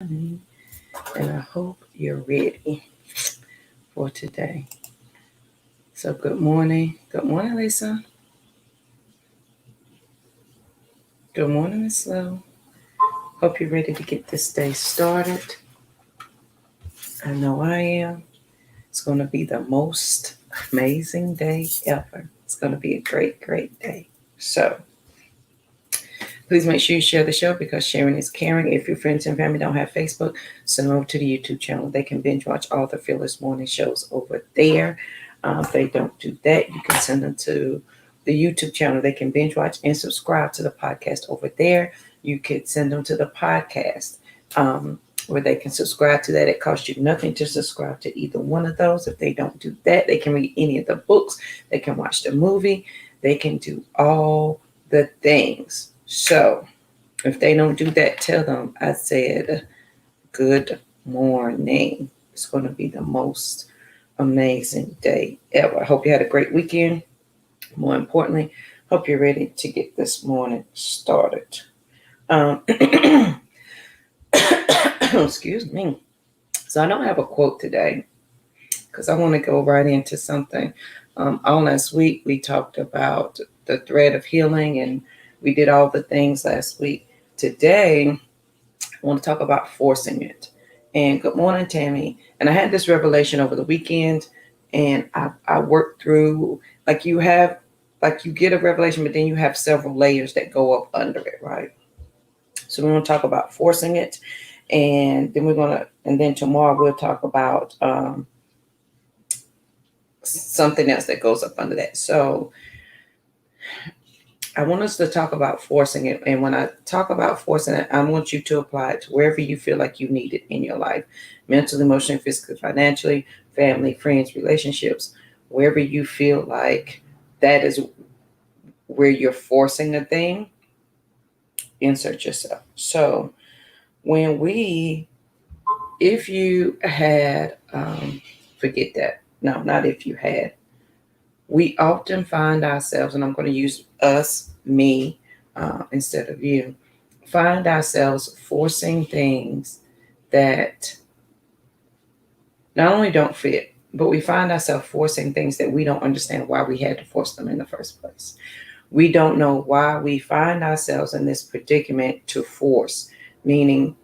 And I hope you're ready for today. So, good morning. Good morning, Lisa. Good morning, Miss Lowe. Hope you're ready to get this day started. I know I am. It's going to be the most amazing day ever. It's going to be a great, great day. So, please make sure you share the show because sharing is caring. If your friends and family don't have Facebook, send them over to the YouTube channel. They can binge watch all the Fearless Morning shows over there. If they don't do that, you can send them to the YouTube channel. They can binge watch and subscribe to the podcast over there. You could send them to the podcast where they can subscribe to that. It costs you nothing to subscribe to either one of those. If they don't do that, they can read any of the books. They can watch the movie. They can do all the things. So if they don't do that, tell them I said good morning. It's going to be the most amazing day ever. I hope you had a great weekend. More importantly, hope you're ready to get this morning started. Excuse me. So I don't have a quote today because I want to go right into something. All last week we talked about the thread of healing and we did all the things last week. Today, I want to talk about forcing it. And good morning, Tammy. And I had this revelation over the weekend, and I worked through like you get a revelation, but then you have several layers that go up under it, right? So we're going to talk about forcing it, and then tomorrow we'll talk about something else that goes up under that. So I want us to talk about forcing it. And when I talk about forcing it, I want you to apply it to wherever you feel like you need it in your life, mentally, emotionally, physically, financially, family, friends, relationships, wherever you feel like that is where you're forcing a thing, insert yourself. So if you had, forget that. No, not if you had. We often find ourselves, and I'm going to use us, me, instead of you, find ourselves forcing things that not only don't fit, but we find ourselves forcing things that we don't understand why we had to force them in the first place. We don't know why we find ourselves in this predicament to force, meaning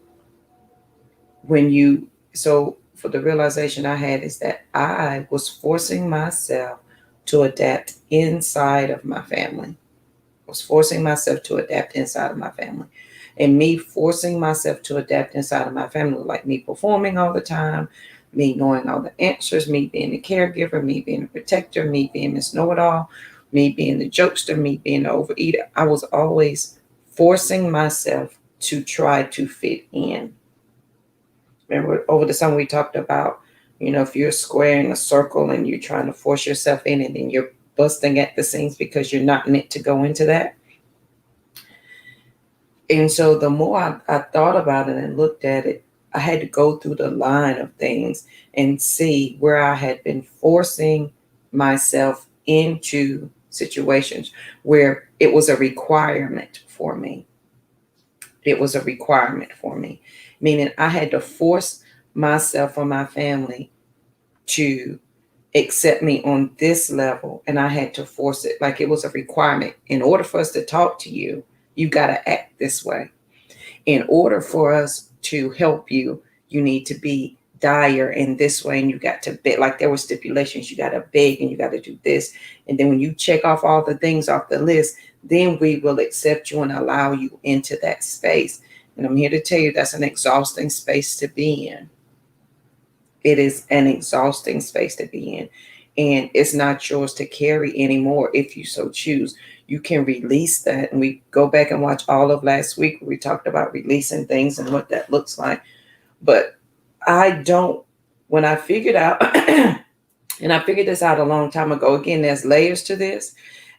for the realization I had is that I was forcing myself to adapt inside of my family. I was forcing myself to adapt inside of my family. And me forcing myself to adapt inside of my family, like me performing all the time, me knowing all the answers, me being the caregiver, me being the protector, me being Miss Know-It-All, me being the jokester, me being the overeater. I was always forcing myself to try to fit in. Remember, over the summer we talked about, if you're squaring a circle and you're trying to force yourself in and then you're busting at the seams because you're not meant to go into that. And so the more I thought about it and looked at it, I had to go through the line of things and see where I had been forcing myself into situations where it was a requirement for me. It was a requirement for me, meaning I had to force myself or my family to accept me on this level, and I had to force it like it was a requirement. In order for us to talk to you, you got to act this way. In order for us to help you, you need to be dire in this way, and you got to beg. Like there were stipulations, you got to beg and you got to do this. And then when you check off all the things off the list, then we will accept you and allow you into that space. And I'm here to tell you that's an exhausting space to be in. It is an exhausting space to be in. And it's not yours to carry anymore if you so choose. You can release that. And we go back and watch all of last week where we talked about releasing things and what that looks like. But when I figured out, and I figured this out a long time ago, again, there's layers to this.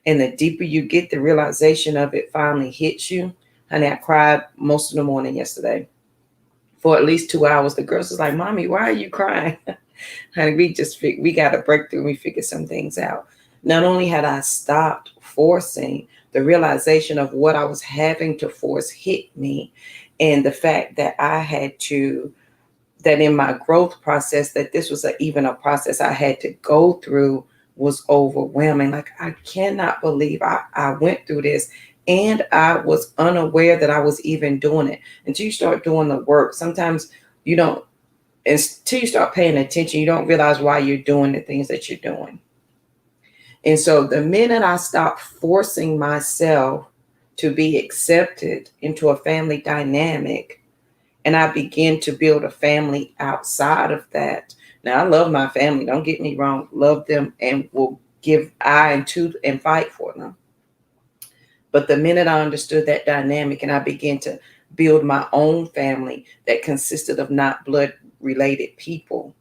And the deeper you get, the realization of it finally hits you. Honey, I cried most of the morning yesterday. For at least 2 hours. The girls was like, Mommy, why are you crying? Honey, we got a breakthrough. We figured some things out. Not only had I stopped forcing, the realization of what I was having to force hit me. And the fact that that in my growth process, that this was even a process I had to go through was overwhelming. Like, I cannot believe I went through this, and I was unaware that I was even doing it until you start doing the work. Sometimes you don't, until you start paying attention, you don't realize why you're doing the things that you're doing. And so the minute I stopped forcing myself to be accepted into a family dynamic, and I began to build a family outside of that. Now, I love my family, don't get me wrong, love them and will give eye and tooth and fight for them. But the minute I understood that dynamic and I began to build my own family that consisted of not blood related people,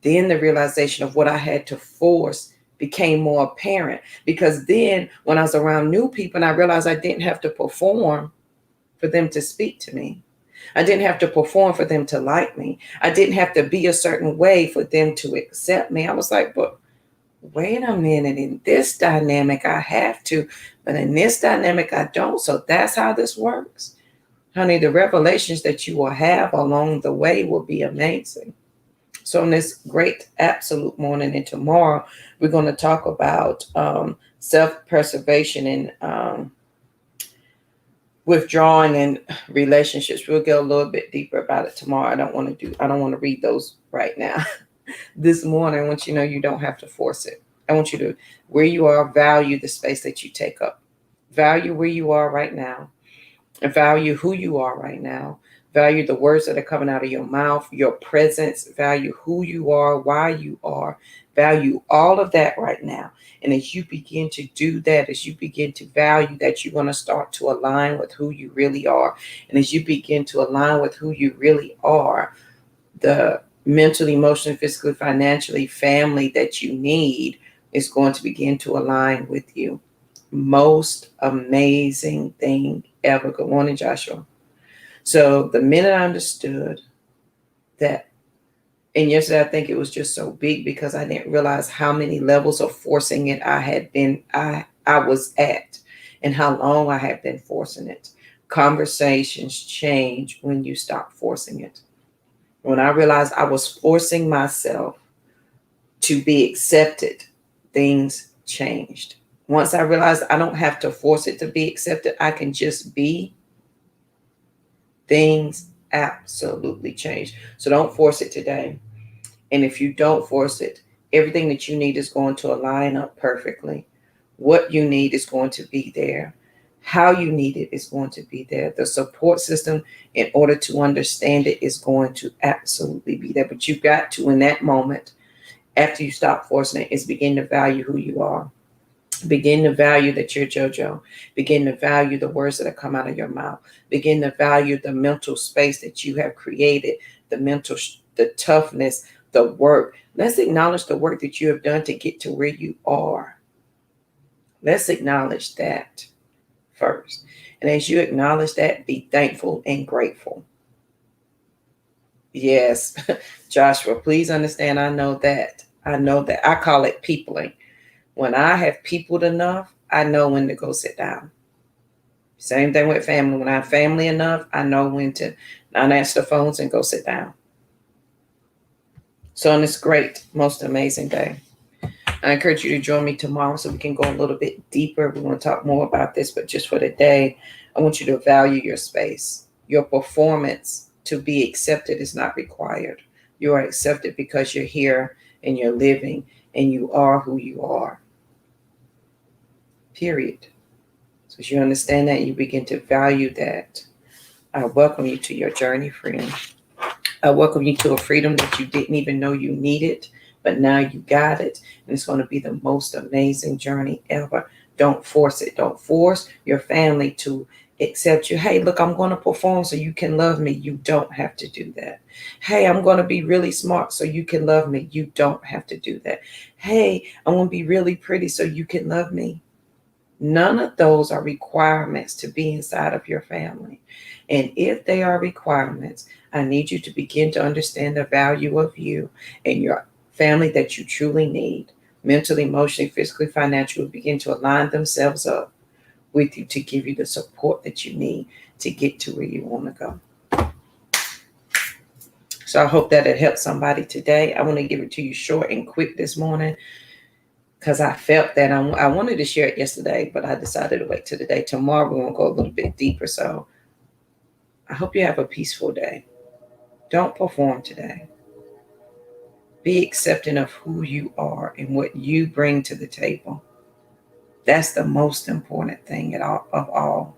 then the realization of what I had to force became more apparent. Because then when I was around new people and I realized I didn't have to perform for them to speak to me, I didn't have to perform for them to like me, I didn't have to be a certain way for them to accept me. I was like, but wait a minute, in this dynamic I have to, but in this dynamic I don't. So that's how this works. Honey, the revelations that you will have along the way will be amazing. So in this great absolute morning and tomorrow, we're going to talk about self-preservation and withdrawing and relationships. We'll get a little bit deeper about it tomorrow. I don't want to read those right now. This morning, I want you to know you don't have to force it. I want you to, where you are, value the space that you take up. Value where you are right now. And value who you are right now. Value the words that are coming out of your mouth, your presence. Value who you are, why you are. Value all of that right now. And as you begin to do that, as you begin to value that, you're going to start to align with who you really are. And as you begin to align with who you really are, the mentally, emotionally, physically, financially, family that you need is going to begin to align with you. Most amazing thing ever. Good morning, Joshua. So the minute I understood that, and yesterday I think it was just so big because I didn't realize how many levels of forcing it I was at, and how long I had been forcing it. Conversations change when you stop forcing it. When I realized I was forcing myself to be accepted, things changed. Once I realized I don't have to force it to be accepted, I can just be, things absolutely change. So don't force it today. And if you don't force it, everything that you need is going to align up perfectly. What you need is going to be there. How you need it is going to be there. The support system, in order to understand it, is going to absolutely be there. But you've got to, in that moment, after you stop forcing it, is begin to value who you are. Begin to value that you're JoJo. Begin to value the words that have come out of your mouth. Begin to value the mental space that you have created, the toughness, the work. Let's acknowledge the work that you have done to get to where you are. Let's acknowledge that first. And as you acknowledge that, be thankful and grateful. Yes, Joshua, please understand, I know that. I call it peopling. When I have peopled enough, I know when to go sit down. Same thing with family. When I have family enough, I know when to not answer the phones and go sit down. So on this great, most amazing day, I encourage you to join me tomorrow so we can go a little bit deeper. We want to talk more about this, but just for today, I want you to value your space. Your performance to be accepted is not required. You are accepted because you're here and you're living and you are who you are. Period. So as you understand that, you begin to value that. I welcome you to your journey, friend. I welcome you to a freedom that you didn't even know you needed, but now you got it. And it's going to be the most amazing journey ever. Don't force it. Don't force your family to accept you. Hey, look, I'm going to perform so you can love me. You don't have to do that. Hey, I'm going to be really smart so you can love me. You don't have to do that. Hey, I'm going to be really pretty so you can love me. None of those are requirements to be inside of your family. And if they are requirements, I need you to begin to understand the value of you and your family that you truly need. Mentally, emotionally, physically, financially, begin to align themselves up with you to give you the support that you need to get to where you want to go. So I hope that it helped somebody today. I want to give it to you short and quick this morning because I felt that I wanted to share it yesterday, but I decided to wait till the day. Tomorrow we're going to go a little bit deeper. So I hope you have a peaceful day. Don't perform today. Be accepting of who you are and what you bring to the table. That's the most important thing of all,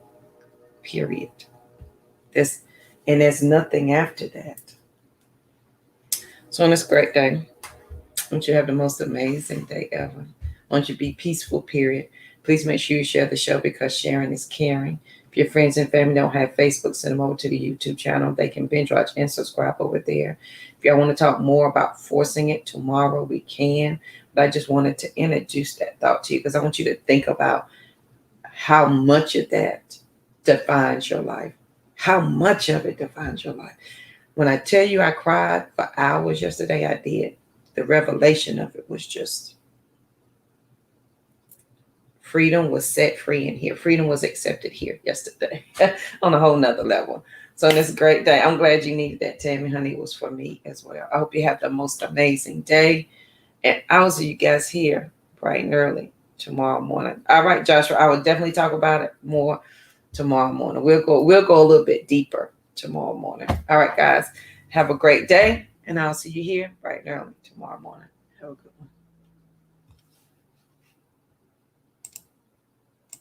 period. There's nothing after that. So on this great day, I want you to have the most amazing day ever. I want you to be peaceful, period. Please make sure you share the show because sharing is caring. If your friends and family don't have Facebook, send them over to the YouTube channel. They can binge watch and subscribe over there. If y'all want to talk more about forcing it tomorrow, we can. But I just wanted to introduce that thought to you because I want you to think about how much of that defines your life. How much of it defines your life. When I tell you I cried for hours yesterday, I did. The revelation of it was just freedom was set free in here. Freedom was accepted here yesterday on a whole nother level. So on this great day, I'm glad you needed that, Tammy, honey. It was for me as well. I hope you have the most amazing day. And I'll see you guys here bright and early tomorrow morning. All right, Joshua, I will definitely talk about it more tomorrow morning. We'll go a little bit deeper tomorrow morning. All right, guys, have a great day, and I'll see you here bright and early tomorrow morning. Have a good one.